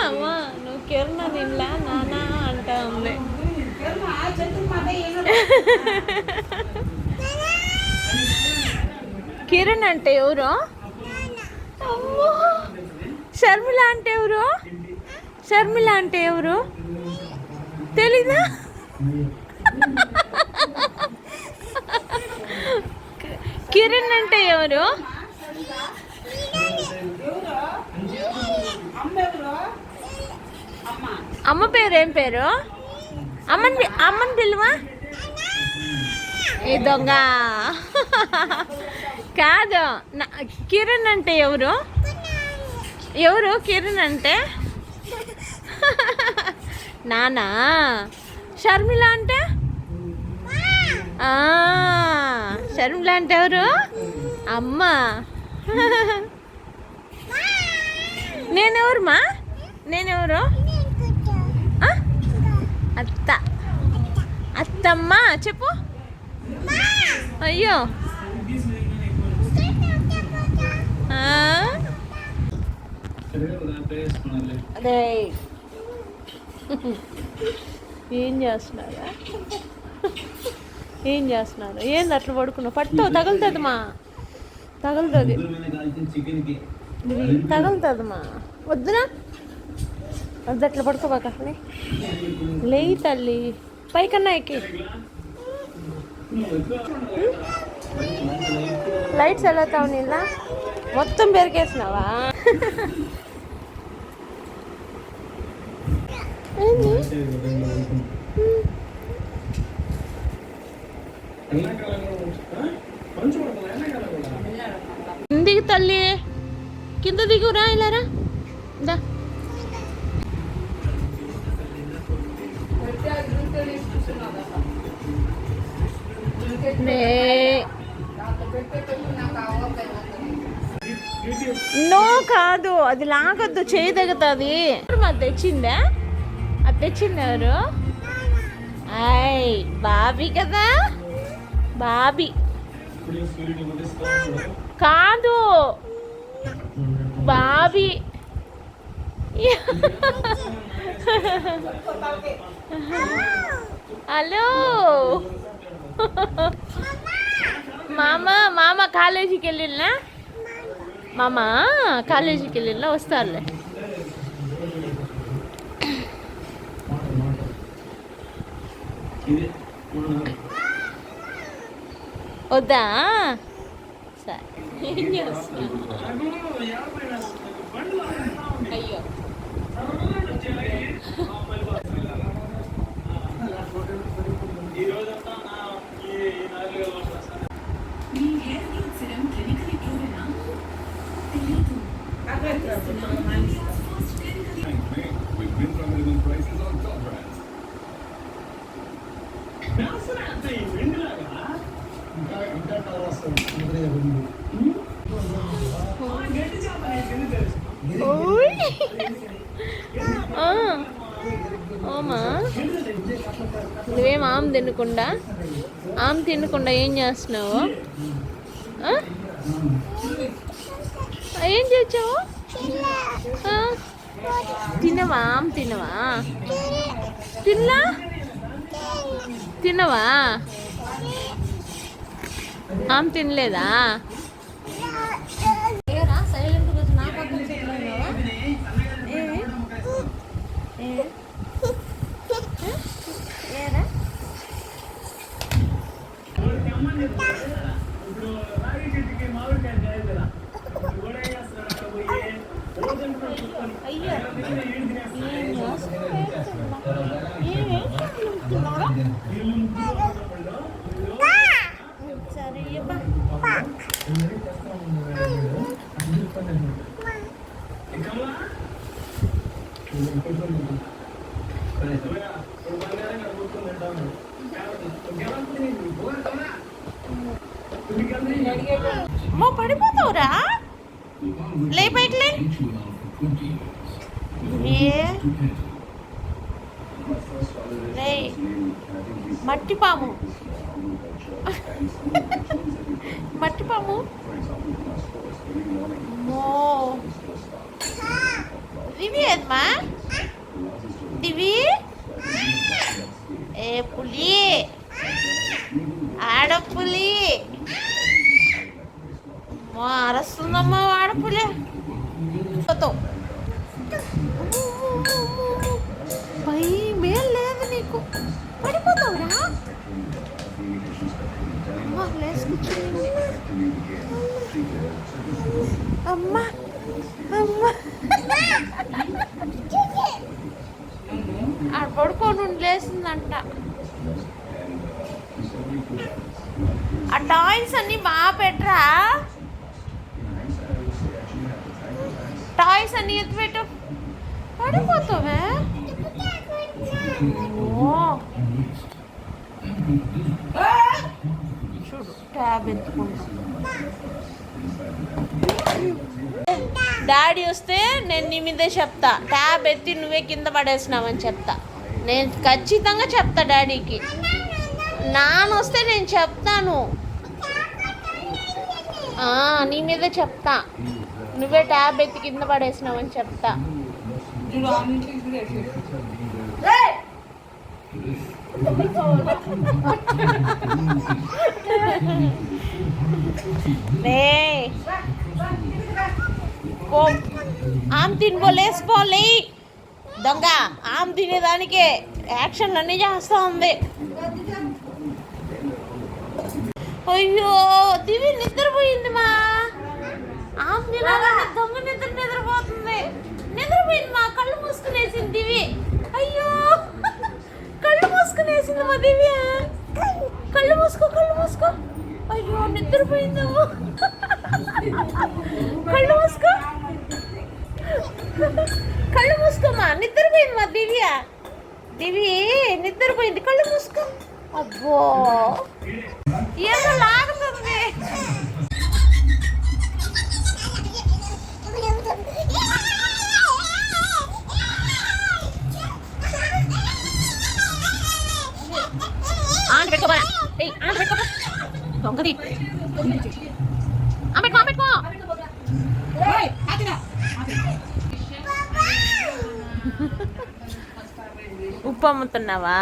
అమ్మా నువ్వు కిరణ్ నిన్లా నానా అంటా ఉంది. కిరణ్ అంటే ఎవరు? షర్మిల అంటే ఎవరు? షర్మిల అంటే ఎవరు తెలీదా? కిరణ్ అంటే ఎవరు? అమ్మ పేరు ఏం పేరు? అమ్మని పిలువా? ఏ దొంగ కాదు. కిరణ్ అంటే ఎవరు? ఎవరు కిరణ్ అంటే? నానా. షర్మిల అంటే? షర్మిల అంటే ఎవరు? అమ్మ. నేనెవరు మా? నేనెవరు? అత్త. అత్తమ్మ చెప్పు. అయ్యో అదే ఏం చేస్తున్నారా? ఏం చేస్తున్నారు? ఏంది అట్లా పడుకున్నావు? పట్టు తగులుతుంది మా, తగులుతుంది తగులుతుంది మా. వద్దునా వద్దు అట్లా పడుకోబాక. లేయి తల్లి పైకన్నా ఎక్కి. లైట్స్ వెళ్తావు నీళ్ళ మొత్తం పెరిగేసినావా? ఏంది దిగు తల్లి, కింద దిగురా. ఇలారా దా. నో కాదు, అది లాగొద్దు, చేయి తగ్గుతుంది. అది తెచ్చిందా? అది తెచ్చింది ఎవరు? అయ్ బాబీ కదా. బాబీ కాదు, బాబీ. హలో మామ కాలేజీకి వెళ్ళినా? మామ కాలేజీకి వెళ్ళినా వస్తారులే. వద్దా? సరే ఏం చేస్తున్నా? అయ్యో ఓమా నువ్వేం ఆమె తినకుండా ఏం చేస్తున్నావు? ఏం చేసావు? తినవా? ఆమె తినవా? తినవా? ఆమె తినలేదా? మా పడిపోతావురా? లే పైకి లే. మట్టి పాము మట్టిపాము. దివి ఏదమ్మా? దివి ఏ పులి, ఆడపులి అరస్తుందమ్మా. ఆడపులి భయమేం లేదు నీకు. పడిపోతావురా. అమ్మా లేసుకొచ్చింది. అమ్మా అమ్మా ఆడ పడుకోను లేసిందంట. ఆ టాయ్స్ అన్ని బాగా పెట్టరా. టాయ్స్ అన్ని ఎత్తి పెట్టు. పడిపోతావే. చూడు ట్యాబ్ ఎత్తుకుంటా. డాడీ వస్తే నేను నీ మీదే చెప్తా. ట్యాబ్ ఎత్తి నువ్వే కింద పడేసినావని చెప్తా. నేను ఖచ్చితంగా చెప్తా డాడీకి. నాన్న వస్తే నేను చెప్తాను. నీ మీదే చెప్తా. నువ్వే ట్యాబ్ ఎత్తి కింద పడేసినావని చెప్తా. ఆమె తినబోలేసిపోలే దొంగ. ఆమె తినేదానికే యాక్షన్లు అన్నీ చేస్తూ ఉంది. అయ్యో దివి నిద్రపోయింది మా. ఆమె తినాలని దొంగ నిద్రపోతుంది. నిద్రపోయింది మా. కళ్ళు మూసుకునేసింది దివి. అయ్యో కళ్ళు మూసుకునేసింది మా దివి. కళ్ళు మూసుకో, కళ్ళు మూసుకో. అయ్యో నిద్రపోయింది. కళ్ళు మూసుకో, కళ్ళు మూసుకోమా. నిద్రపోయింది మా దివ్య. దివి నిద్రపోయింది. కళ్ళు మూసుకో. అబ్బో ఏదో లాగుతుంది. ఆంట పెట్టుకోబా. ఆంట పెట్టుకోబా. దొంగది పెట్టుకో, పెట్టుకో. ఉప్పు అమ్ముతున్నావా?